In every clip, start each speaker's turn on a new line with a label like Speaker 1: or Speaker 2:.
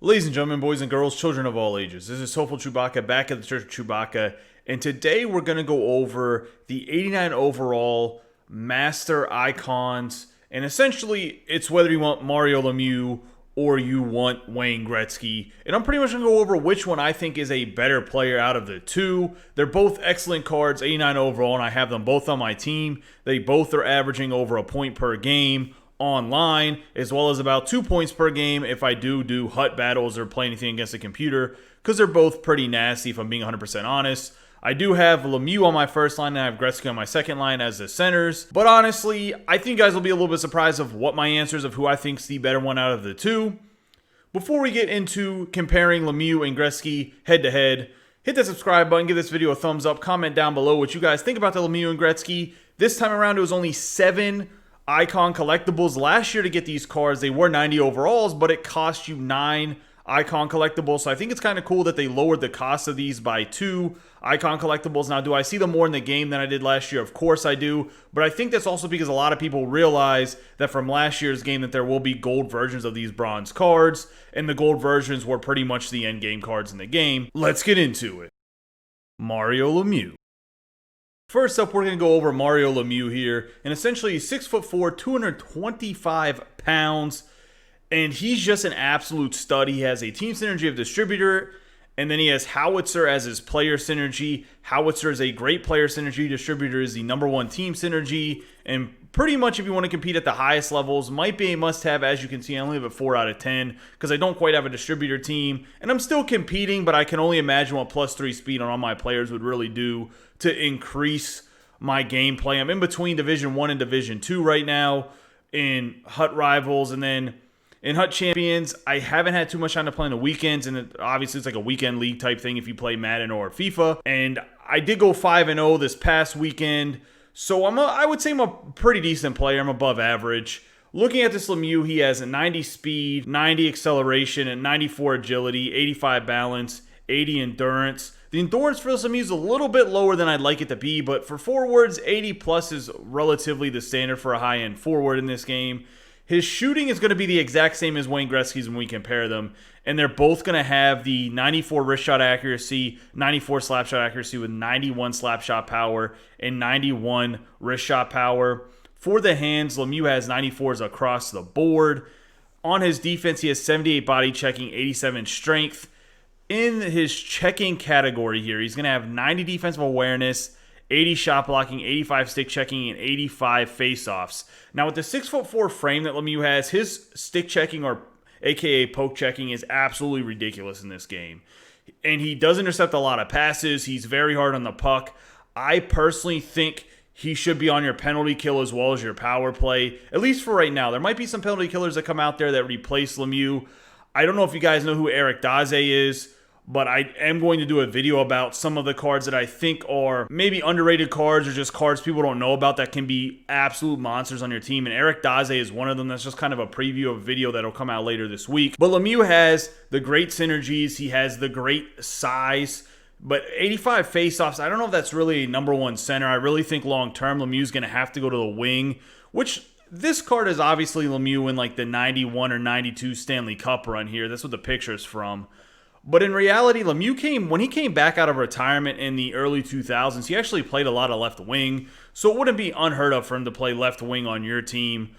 Speaker 1: Ladies and gentlemen, boys and girls, children of all ages, this is Soulful Chewbacca back at the Church of Chewbacca, and today we're going to go over the 89 overall Master Icons, and essentially it's whether you want Mario Lemieux or you want Wayne Gretzky, and I'm pretty much going to go over which one I think is a better player out of the two. They're both excellent cards, 89 overall, and I have them both on my team. They both are averaging over a point per game online, as well as about 2 points per game if I do hut battles or play anything against the computer, because they're both pretty nasty if I'm being 100% honest. I do have Lemieux on my first line and I have Gretzky on my second line as the centers, but honestly, I think you guys will be a little bit surprised of what my answers of who I think's the better one out of the two. Before we get into comparing Lemieux and Gretzky head to head, hit that subscribe button, give this video a thumbs up, comment down below what you guys think about the Lemieux and Gretzky. This time around, it was only 7 icon collectibles last year to get these cards. They were 90 overalls, but it cost you 9 icon collectibles. So I think it's kind of cool that they lowered the cost of these by 2 icon collectibles. Now, do I see them more in the game than I did last year? Of course I do. But I think that's also because a lot of people realize that from last year's game that there will be gold versions of these bronze cards, and the gold versions were pretty much the end game cards in the game. Let's get into it. Mario Lemieux. First up, we're going to go over Mario Lemieux here, and essentially he's 6'4", 225 pounds, and he's just an absolute stud. He has a team synergy of distributor, and then he has Howitzer as his player synergy. Howitzer is a great player synergy. Distributor is the #1 team synergy, and pretty much if you want to compete at the highest levels, might be a must-have. As you can see, I only have a 4 out of 10 because I don't quite have a distributor team, and I'm still competing, but I can only imagine what +3 speed on all my players would really do to increase my gameplay. I'm in between Division 1 and Division 2 right now in Hut Rivals, and then in Hut Champions, I haven't had too much time to play on the weekends, and obviously it's like a weekend league type thing if you play Madden or FIFA. And I did go 5-0 this past weekend, so I would say I'm a pretty decent player. I'm above average. Looking at this Lemieux, he has a 90 speed, 90 acceleration, and 94 agility, 85 balance, 80 endurance. The endurance for this Lemieux is a little bit lower than I'd like it to be, but for forwards, 80 plus is relatively the standard for a high-end forward in this game. His shooting is going to be the exact same as Wayne Gretzky's when we compare them, and they're both going to have the 94 wrist shot accuracy, 94 slap shot accuracy with 91 slap shot power, and 91 wrist shot power. For the hands, Lemieux has 94s across the board. On his defense, he has 78 body checking, 87 strength. In his checking category here, he's going to have 90 defensive awareness, 80 shot blocking, 85 stick checking, and 85 face-offs. Now, with the 6'4" frame that Lemieux has, his stick checking, or aka poke checking, is absolutely ridiculous in this game. And he does intercept a lot of passes. He's very hard on the puck. I personally think he should be on your penalty kill as well as your power play, at least for right now. There might be some penalty killers that come out there that replace Lemieux. I don't know if you guys know who Eric Daze is, but I am going to do a video about some of the cards that I think are maybe underrated cards or just cards people don't know about that can be absolute monsters on your team. And Eric Daze is one of them. That's just kind of a preview of a video that'll come out later this week. But Lemieux has the great synergies. He has the great size. But 85 faceoffs, I don't know if that's really a #1 center. I really think long-term Lemieux's going to have to go to the wing, which this card is obviously Lemieux in like the 91 or 92 Stanley Cup run here. That's what the picture's from. But in reality, Lemieux when he came back out of retirement in the early 2000s, he actually played a lot of left wing. So it wouldn't be unheard of for him to play left wing on your team.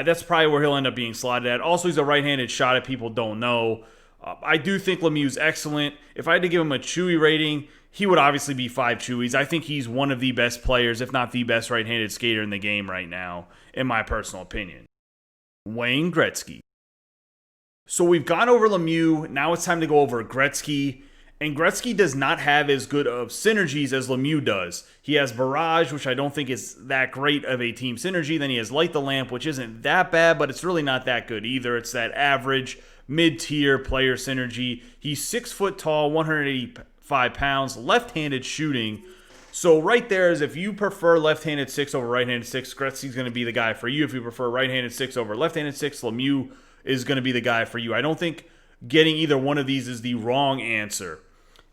Speaker 1: That's probably where he'll end up being slotted at. Also, he's a right-handed shot if people don't know. I do think Lemieux's excellent. If I had to give him a Chewy rating, he would obviously be 5 Chewies. I think he's one of the best players, if not the best right-handed skater in the game right now, in my personal opinion. Wayne Gretzky. So we've gone over Lemieux. Now it's time to go over Gretzky. And Gretzky does not have as good of synergies as Lemieux does. He has Barrage, which I don't think is that great of a team synergy. Then he has Light the Lamp, which isn't that bad, but it's really not that good either. It's that average, mid-tier player synergy. He's 6 foot tall, 185 pounds, left-handed shooting. So right there is if you prefer left-handed 6 over right-handed 6, Gretzky's going to be the guy for you. If you prefer right-handed 6 over left-handed 6, Lemieux is going to be the guy for you. I don't think getting either one of these is the wrong answer.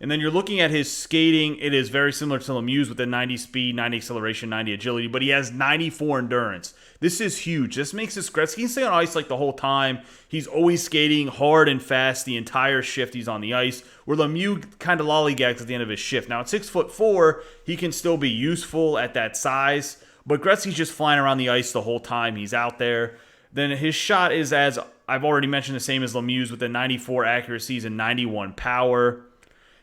Speaker 1: And then you're looking at his skating. It is very similar to Lemieux with the 90 speed, 90 acceleration, 90 agility, but he has 94 endurance. This is huge. This makes this Gretzky. He can stay on ice like the whole time. He's always skating hard and fast the entire shift he's on the ice, where Lemieux kind of lollygags at the end of his shift. Now, at 6'4", he can still be useful at that size, but Gretzky's just flying around the ice the whole time he's out there. Then his shot is, as I've already mentioned, the same as Lemieux with the 94 accuracies and 91 power.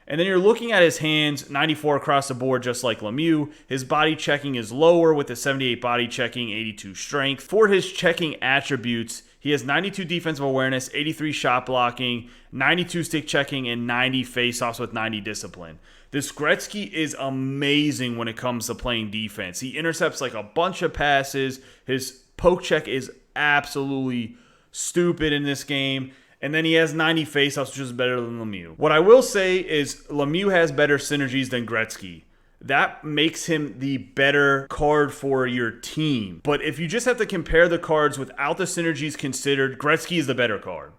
Speaker 1: And then you're looking at his hands, 94 across the board, just like Lemieux. His body checking is lower with the 78 body checking, 82 strength. For his checking attributes, he has 92 defensive awareness, 83 shot blocking, 92 stick checking, and 90 faceoffs with 90 discipline. This Gretzky is amazing when it comes to playing defense. He intercepts like a bunch of passes. His poke check is absolutely stupid in this game. And then he has 90 faceoffs, which is better than Lemieux. What I will say is Lemieux has better synergies than Gretzky. That makes him the better card for your team. But if you just have to compare the cards without the synergies considered, Gretzky is the better card.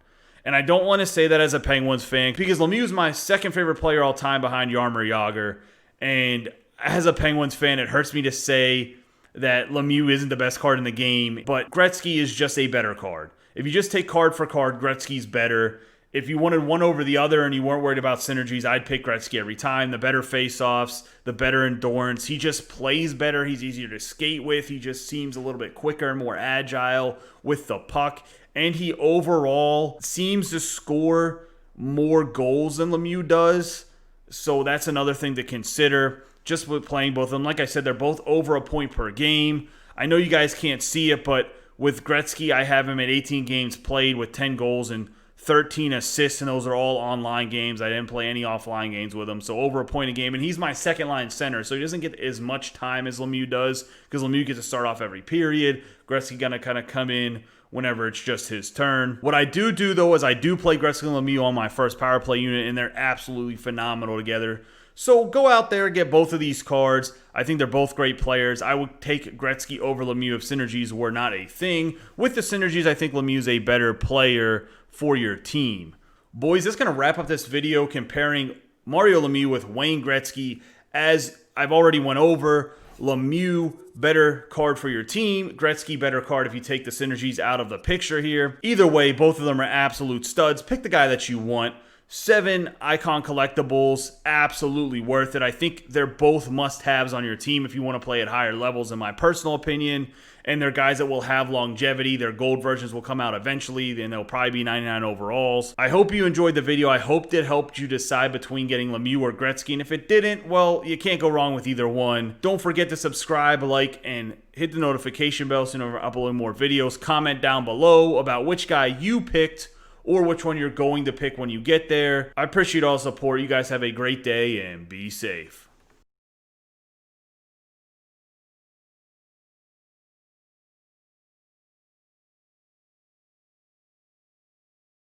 Speaker 1: And I don't want to say that as a Penguins fan, because Lemieux is my second favorite player all time behind Jaromir Jagr. And as a Penguins fan, it hurts me to say that Lemieux isn't the best card in the game, but Gretzky is just a better card. If you just take card for card, Gretzky's better. If you wanted one over the other and you weren't worried about synergies, I'd pick Gretzky every time. The better face-offs, the better endurance. He just plays better. He's easier to skate with. He just seems a little bit quicker and more agile with the puck. And he overall seems to score more goals than Lemieux does. So that's another thing to consider just with playing both of them. Like I said, they're both over a point per game. I know you guys can't see it, but with Gretzky, I have him at 18 games played with 10 goals and 13 assists, and those are all online games. I didn't play any offline games with him, so over a point a game. And he's my second-line center, so he doesn't get as much time as Lemieux does because Lemieux gets to start off every period. Gretzky going to kind of come in whenever it's just his turn. What I do, though, is I do play Gretzky and Lemieux on my first power play unit, and they're absolutely phenomenal together. So go out there and get both of these cards. I think they're both great players. I would take Gretzky over Lemieux if synergies were not a thing. With the synergies, I think Lemieux is a better player for your team. Boys, that's going to wrap up this video comparing Mario Lemieux with Wayne Gretzky. As I've already went over, Lemieux, better card for your team. Gretzky, better card if you take the synergies out of the picture here. Either way, both of them are absolute studs. Pick the guy that you want. 7 icon collectibles, absolutely worth it. I think they're both must-haves on your team if you want to play at higher levels, in my personal opinion. And they're guys that will have longevity. Their gold versions will come out eventually, and they'll probably be 99 overalls. I hope you enjoyed the video. I hope it helped you decide between getting Lemieux or Gretzky. And if it didn't, well, you can't go wrong with either one. Don't forget to subscribe, like, and hit the notification bell so you know when we're uploading more videos. Comment down below about which guy you picked or which one you're going to pick when you get there. I appreciate all the support. You guys have a great day and be safe.